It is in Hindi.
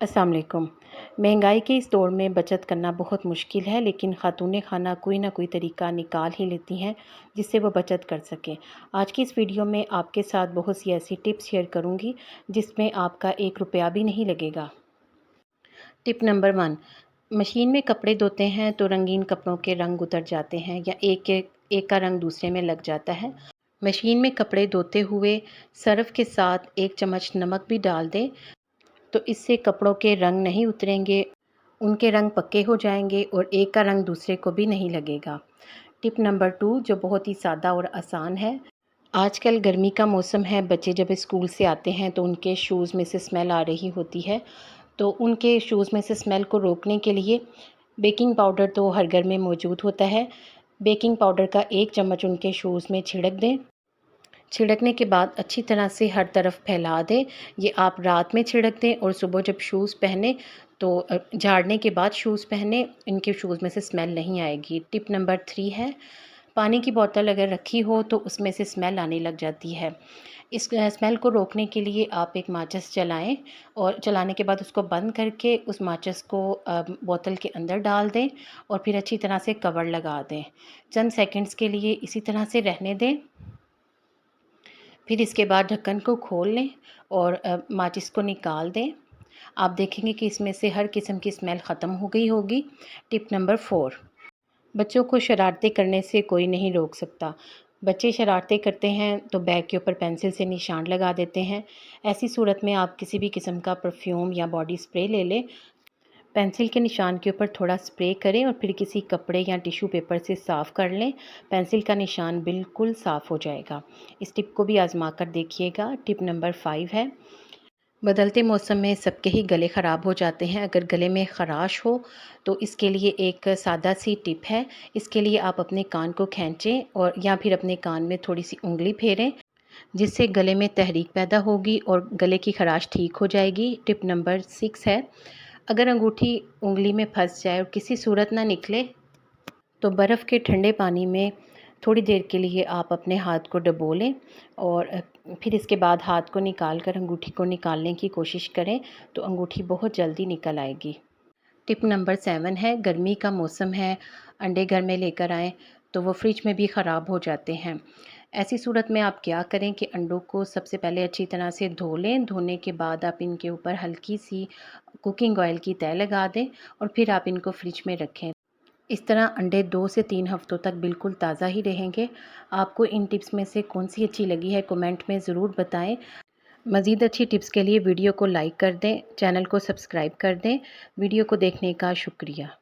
अस्सलाम वालेकुम। महंगाई के इस दौर में बचत करना बहुत मुश्किल है, लेकिन ख़ातून खाना कोई ना कोई तरीका निकाल ही लेती हैं जिससे वो बचत कर सकें। आज की इस वीडियो में आपके साथ बहुत सी ऐसी टिप्स शेयर करूंगी जिसमें आपका 1 रुपया भी नहीं लगेगा। टिप नंबर 1, मशीन में कपड़े धोते हैं तो रंगीन कपड़ों के रंग उतर जाते हैं या एक का रंग दूसरे में लग जाता है। मशीन में कपड़े धोते हुए सर्फ़ के साथ 1 चम्मच नमक भी डाल दें, तो इससे कपड़ों के रंग नहीं उतरेंगे, उनके रंग पक्के हो जाएंगे और एक का रंग दूसरे को भी नहीं लगेगा। टिप नंबर 2, जो बहुत ही सादा और आसान है। आजकल गर्मी का मौसम है, बच्चे जब स्कूल से आते हैं तो उनके शूज़ में से स्मेल आ रही होती है। तो उनके शूज़ में से स्मेल को रोकने के लिए बेकिंग पाउडर तो हर घर में मौजूद होता है। बेकिंग पाउडर का 1 चम्मच उनके शूज़ में छिड़क दें। छिड़कने के बाद अच्छी तरह से हर तरफ फैला दें। ये आप रात में छिड़क दें और सुबह जब शूज़ पहने तो झाड़ने के बाद शूज़ पहने, इनके शूज़ में से स्मेल नहीं आएगी। टिप नंबर 3 है, पानी की बोतल अगर रखी हो तो उसमें से स्मेल आने लग जाती है। इस स्मेल को रोकने के लिए आप एक माचिस जलाएँ और जलाने के बाद उसको बंद करके उस माचिस को बोतल के अंदर डाल दें और फिर अच्छी तरह से कवर लगा दें। चंद सेकंड्स के लिए इसी तरह से रहने दें। फिर इसके बाद ढक्कन को खोल लें और माचिस को निकाल दें। आप देखेंगे कि इसमें से हर किस्म की स्मेल ख़त्म हो गई होगी। टिप नंबर 4, बच्चों को शरारतें करने से कोई नहीं रोक सकता। बच्चे शरारतें करते हैं तो बैग के ऊपर पेंसिल से निशान लगा देते हैं। ऐसी सूरत में आप किसी भी किस्म का परफ्यूम या बॉडी स्प्रे ले लें, पेंसिल के निशान के ऊपर थोड़ा स्प्रे करें और फिर किसी कपड़े या टिश्यू पेपर से साफ़ कर लें। पेंसिल का निशान बिल्कुल साफ़ हो जाएगा। इस टिप को भी आज़मा कर देखिएगा। टिप नंबर 5 है, बदलते मौसम में सबके ही गले ख़राब हो जाते हैं। अगर गले में ख़राश हो तो इसके लिए एक सादा सी टिप है। इसके लिए आप अपने कान को खींचें और या फिर अपने कान में थोड़ी सी उंगली फेरें, जिससे गले में तहरीक पैदा होगी और गले की ख़राश ठीक हो जाएगी। टिप नंबर 6 है, अगर अंगूठी उंगली में फंस जाए और किसी सूरत ना निकले तो बर्फ़ के ठंडे पानी में थोड़ी देर के लिए आप अपने हाथ को डुबो लें और फिर इसके बाद हाथ को निकाल कर अंगूठी को निकालने की कोशिश करें तो अंगूठी बहुत जल्दी निकल आएगी। टिप नंबर 7 है, गर्मी का मौसम है, अंडे घर में लेकर आएँ तो वो फ्रिज में भी ख़राब हो जाते हैं। ऐसी सूरत में आप क्या करें कि अंडों को सबसे पहले अच्छी तरह से धो लें। धोने के बाद आप इनके ऊपर हल्की सी कुकिंग ऑयल की तह लगा दें और फिर आप इनको फ्रिज में रखें। इस तरह अंडे 2 से 3 हफ़्तों तक बिल्कुल ताज़ा ही रहेंगे। आपको इन टिप्स में से कौन-सी अच्छी लगी है कमेंट में ज़रूर बताएँ। मज़ीद अच्छी टिप्स के लिए वीडियो को लाइक कर दें, चैनल को सब्सक्राइब कर दें। वीडियो को देखने का शुक्रिया।